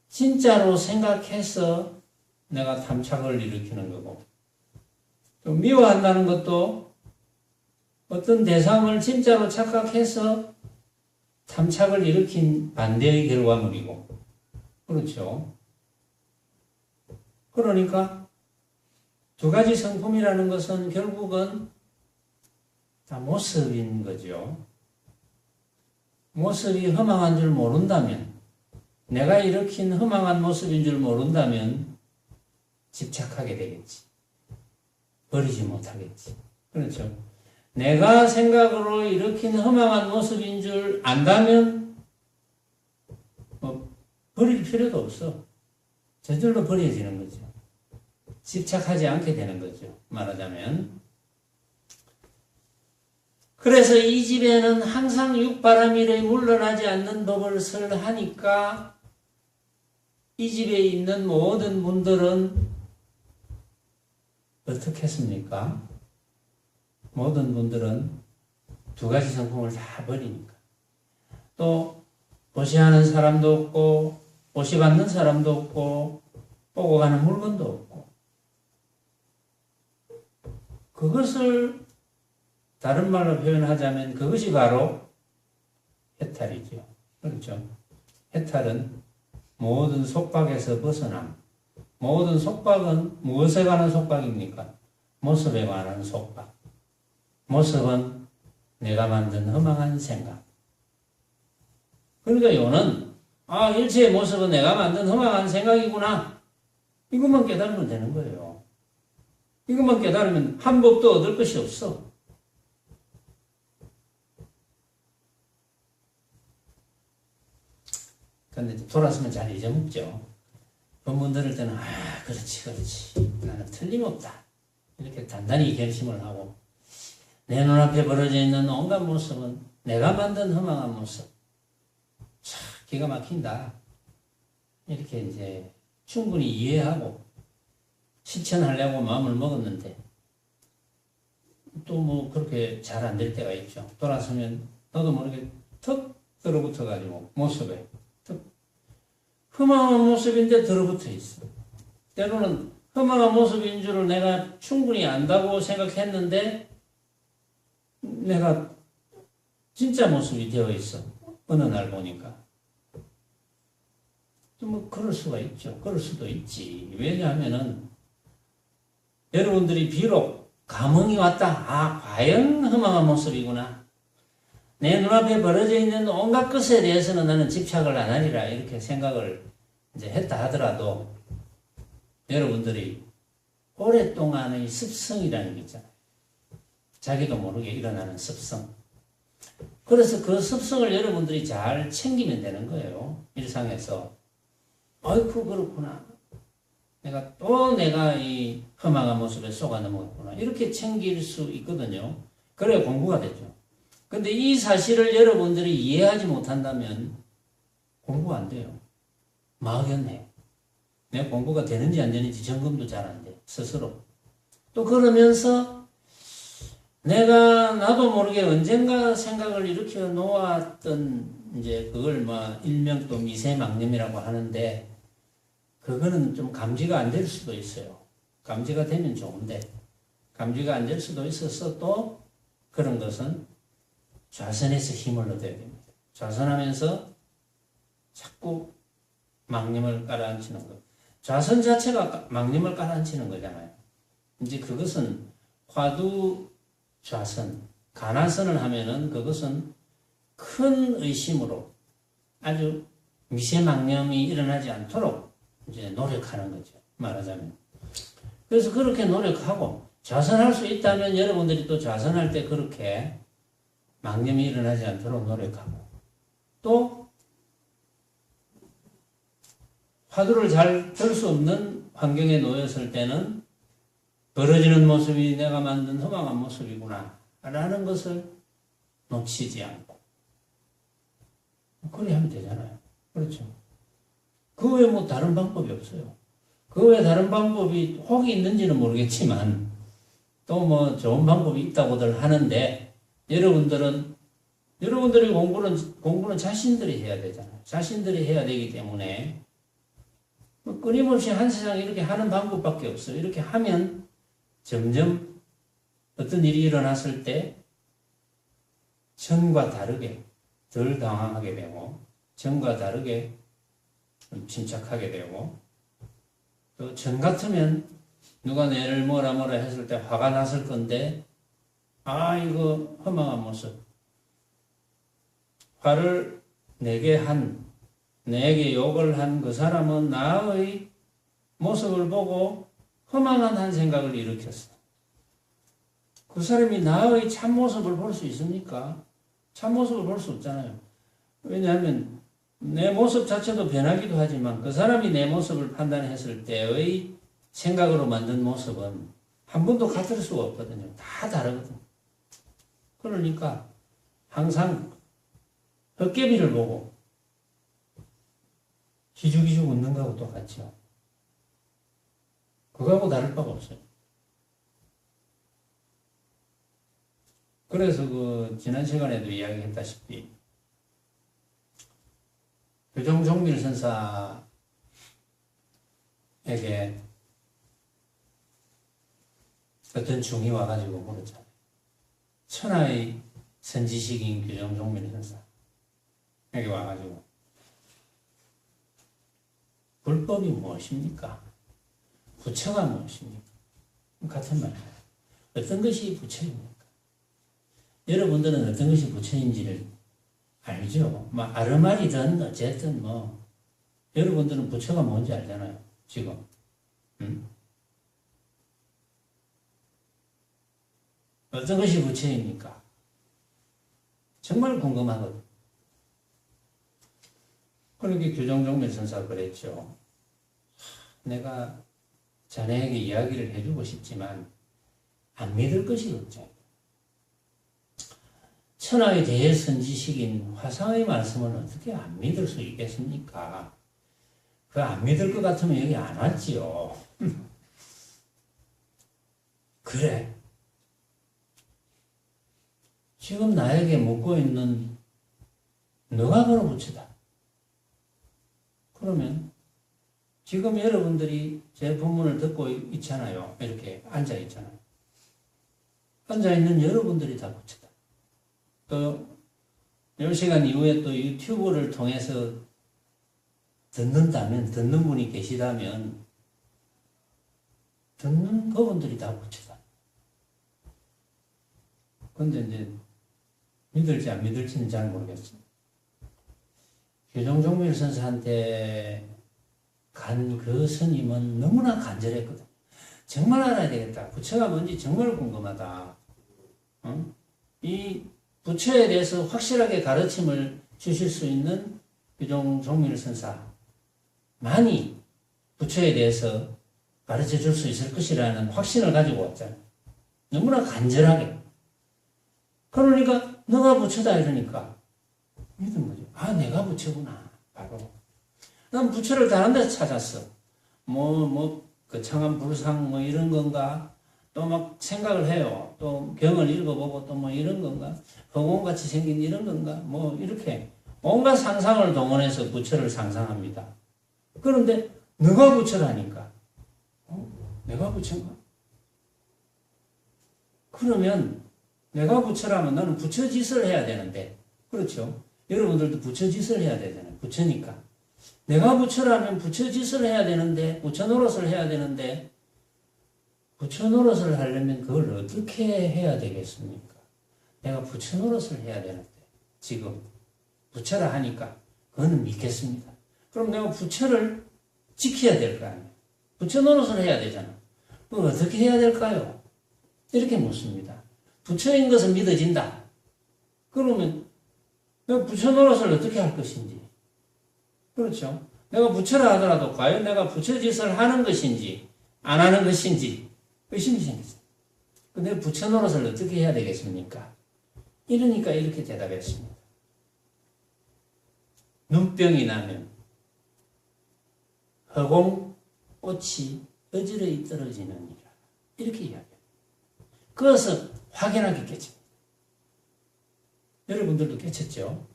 진짜로 생각해서 내가 탐착을 일으키는 거고, 또 미워한다는 것도 어떤 대상을 진짜로 착각해서 탐착을 일으킨 반대의 결과물이고, 그렇죠. 그러니까 두 가지 성품이라는 것은 결국은 다 모습인 거죠. 모습이 허망한 줄 모른다면, 내가 일으킨 허망한 모습인 줄 모른다면 집착하게 되겠지. 버리지 못하겠지. 그렇죠. 내가 생각으로 일으킨 허망한 모습인 줄 안다면 버릴 필요도 없어. 저절로 버려지는 거죠. 집착하지 않게 되는 거죠. 말하자면. 그래서 이 집에는 항상 육바라밀에 물러나지 않는 법을 설하니까 이 집에 있는 모든 분들은 어떻게 했습니까? 모든 분들은 두 가지 성품을 다 버리니까. 또 보시하는 사람도 없고 보시받는 사람도 없고 보고 가는 물건도 없고 그것을 다른 말로 표현하자면 그것이 바로 해탈이죠. 그렇죠. 해탈은 모든 속박에서 벗어남. 모든 속박은 무엇에 관한 속박입니까? 모습에 관한 속박. 모습은 내가 만든 허망한 생각. 그러니까 요는 일체의 모습은 내가 만든 허망한 생각이구나. 이것만 깨달으면 되는 거예요. 이것만 깨달으면 한 법도 얻을 것이 없어. 그런데 돌아서면 잘 잊어먹죠. 본문 들을 때는 그렇지 나는 틀림없다 이렇게 단단히 결심을 하고 내 눈앞에 벌어져 있는 온갖 모습은 내가 만든 허망한 모습 참 기가 막힌다 이렇게 이제 충분히 이해하고 실천하려고 마음을 먹었는데 또 뭐 그렇게 잘 안 될 때가 있죠. 돌아서면 나도 모르게 턱 들어붙어 가지고 모습에 허망한 모습인데 들어붙어 있어. 때로는 허망한 모습인 줄을 내가 충분히 안다고 생각했는데 내가 진짜 모습이 되어 있어. 어느 날 보니까. 뭐 그럴 수가 있죠. 그럴 수도 있지. 왜냐하면은 여러분들이 비록 감흥이 왔다. 과연 허망한 모습이구나. 내 눈앞에 벌어져 있는 온갖 것에 대해서는 나는 집착을 안 하리라 이렇게 생각을 이제 했다 하더라도 여러분들이 오랫동안의 습성이라는 게 있잖아요. 자기도 모르게 일어나는 습성. 그래서 그 습성을 여러분들이 잘 챙기면 되는 거예요. 일상에서. 아이고 그렇구나. 내가 이 허망한 모습에 속아 넘어갔구나. 이렇게 챙길 수 있거든요. 그래야 공부가 되죠. 근데 이 사실을 여러분들이 이해하지 못한다면 공부 안 돼요. 막연해. 내 공부가 되는지 안 되는지 점검도 잘 안 돼. 스스로. 또 그러면서 나도 모르게 언젠가 생각을 일으켜 놓았던 이제 그걸 뭐 일명 또 미세망념이라고 하는데 그거는 좀 감지가 안 될 수도 있어요. 감지가 되면 좋은데 감지가 안 될 수도 있어서 또 그런 것은 좌선해서 힘을 얻어야 됩니다. 좌선하면서 자꾸 망념을 깔아앉히는 것. 좌선 자체가 망념을 깔아앉히는 거잖아요. 이제 그것은 화두 좌선, 간화선을 하면은 그것은 큰 의심으로 아주 미세망념이 일어나지 않도록 이제 노력하는 거죠. 말하자면. 그래서 그렇게 노력하고 좌선할 수 있다면 여러분들이 또 좌선할 때 그렇게 망념이 일어나지 않도록 노력하고 또 화두를 잘 들 수 없는 환경에 놓였을 때는 벌어지는 모습이 내가 만든 허망한 모습이구나 라는 것을 놓치지 않고 그래 하면 되잖아요. 그렇죠. 그 외에 뭐 다른 방법이 없어요. 그 외에 다른 방법이 혹이 있는지는 모르겠지만 또 뭐 좋은 방법이 있다고들 하는데 여러분들이 공부는 자신들이 해야 되잖아요. 자신들이 해야 되기 때문에 뭐 끊임없이 한 세상에 이렇게 하는 방법밖에 없어요. 이렇게 하면 점점 어떤 일이 일어났을 때 전과 다르게 덜 당황하게 되고 전과 다르게 침착하게 되고 또 전 같으면 누가 내를 뭐라 했을 때 화가 났을 건데 이거 허망한 모습 화를 내게 욕을 한 그 사람은 나의 모습을 보고 허망한 한 생각을 일으켰어. 그 사람이 나의 참모습을 볼 수 있습니까? 참모습을 볼 수 없잖아요. 왜냐하면 내 모습 자체도 변하기도 하지만 그 사람이 내 모습을 판단했을 때의 생각으로 만든 모습은 한 번도 같을 수가 없거든요. 다 다르거든요. 그러니까 항상 헛개비를 보고 기죽기죽 웃는 거하고 똑같죠. 그거하고 다를 바가 없어요. 그래서 지난 시간에도 이야기했다시피 교정종밀 선사에게 어떤 중이 와가지고 물었잖아요. 천하의 선지식인 교정종밀 선사에게 와가지고 불법이 무엇입니까? 부처가 무엇입니까? 같은 말이에요. 어떤 것이 부처입니까? 여러분들은 어떤 것이 부처인지를 알죠? 아르말이든 어쨌든 여러분들은 부처가 뭔지 알잖아요. 지금. 어떤 것이 부처입니까? 정말 궁금하거든. 그렇게 교정종밀 선사가 그랬죠. 내가 자네에게 이야기를 해주고 싶지만 안 믿을 것이 없죠. 천하의 대선지식인 화상의 말씀을 어떻게 안 믿을 수 있겠습니까? 안 믿을 것 같으면 여기 안 왔지요. 그래. 지금 나에게 묻고 있는 너가 바로 부처다. 그러면 지금 여러분들이 제 법문을 듣고 있잖아요. 이렇게 앉아 있잖아요. 앉아 있는 여러분들이 다 부처다. 또 10시간 이후에 또 유튜브를 통해서 듣는 분이 계시다면 듣는 그분들이 다 부처다. 그런데 이제 믿을지 안 믿을지는 잘 모르겠습니다. 교정종밀 선사한테 간 그 스님은 너무나 간절했거든. 정말 알아야 되겠다. 부처가 뭔지 정말 궁금하다. 이 부처에 대해서 확실하게 가르침을 주실 수 있는 교정종밀 선사만이 부처에 대해서 가르쳐 줄 수 있을 것이라는 확신을 가지고 왔잖아요. 너무나 간절하게. 그러니까 너가 부처다 이러니까 믿은 거죠. 내가 부처구나. 바로. 난 부처를 다른 데서 찾았어. 거창한 불상 뭐 이런 건가? 또 막 생각을 해요. 또 경을 읽어보고 또 뭐 이런 건가? 허공같이 생긴 이런 건가? 뭐 이렇게 온갖 상상을 동원해서 부처를 상상합니다. 그런데 너가 부처라니까. 내가 부처인가? 그러면 내가 부처라면 나는 부처 짓을 해야 되는데, 그렇죠? 여러분들도 부처 짓을 해야 되잖아요. 부처니까. 내가 부처라면 부처 짓을 해야 되는데, 부처 노릇을 해야 되는데, 부처 노릇을 하려면 그걸 어떻게 해야 되겠습니까? 내가 부처 노릇을 해야 되는데, 지금 부처라 하니까 그거는 믿겠습니다. 그럼 내가 부처를 지켜야 될 거 아니에요. 부처 노릇을 해야 되잖아. 그걸 어떻게 해야 될까요? 이렇게 묻습니다. 부처인 것은 믿어진다. 그러면 내가 부처 노릇을 어떻게 할 것인지. 그렇죠? 내가 부처라 하더라도 과연 내가 부처 짓을 하는 것인지 안 하는 것인지 의심이 생겼어요. 근데 부처 노릇을 어떻게 해야 되겠습니까? 이러니까 이렇게 대답했습니다. 눈병이 나면 허공꽃이 어지러이 떨어지느니라. 이렇게 이야기해요. 그것을 확연하게 깨집니다. 여러분들도 깨쳤죠?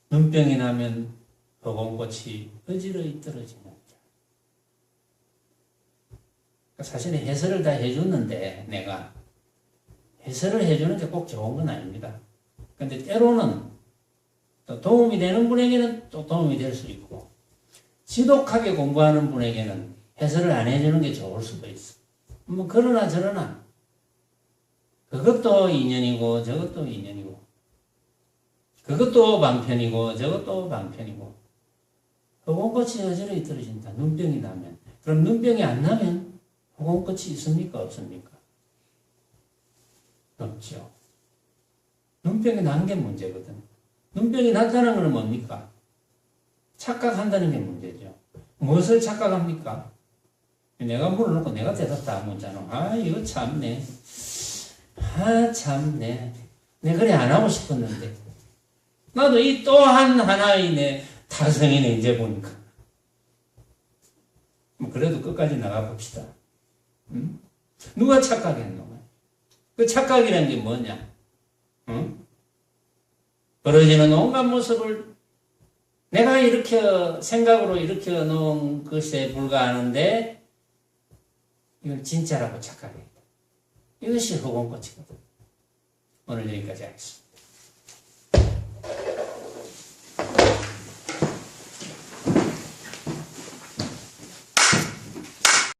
눈병이 나면 허공꽃이 어지러이 떨어지느니라. 사실은 해설을 다 해줬는데 내가 해설을 해주는 게 꼭 좋은 건 아닙니다. 근데 때로는 또 도움이 되는 분에게는 또 도움이 될 수 있고 지독하게 공부하는 분에게는 해설을 안 해주는 게 좋을 수도 있어. 뭐 그러나 저러나 그것도 인연이고 저것도 인연이고 그것도 방편이고 저것도 방편이고 허공꽃이 어지러이 떨어진다. 눈병이 나면. 그럼 눈병이 안 나면 허공꽃이 있습니까? 없습니까? 없죠. 눈병이 난 게 문제거든. 눈병이 났다는 건 뭡니까? 착각한다는 게 문제죠. 무엇을 착각합니까? 내가 물어놓고 내가 대답 다 못하잖아. 아, 이거 참네. 아, 참네. 내가 그래 안 하고 싶었는데. 나도 이 또한 하나의 내 타성이네, 이제 보니까. 뭐 그래도 끝까지 나가봅시다. 응? 누가 착각했노? 그 착각이라는 게 뭐냐? 응? 벌어지는 온갖 모습을 내가 일으켜, 생각으로 일으켜 놓은 것에 불과하는데, 이걸 진짜라고 착각해. 이것이 허공꽃이거든. 오늘 여기까지 하겠습니다.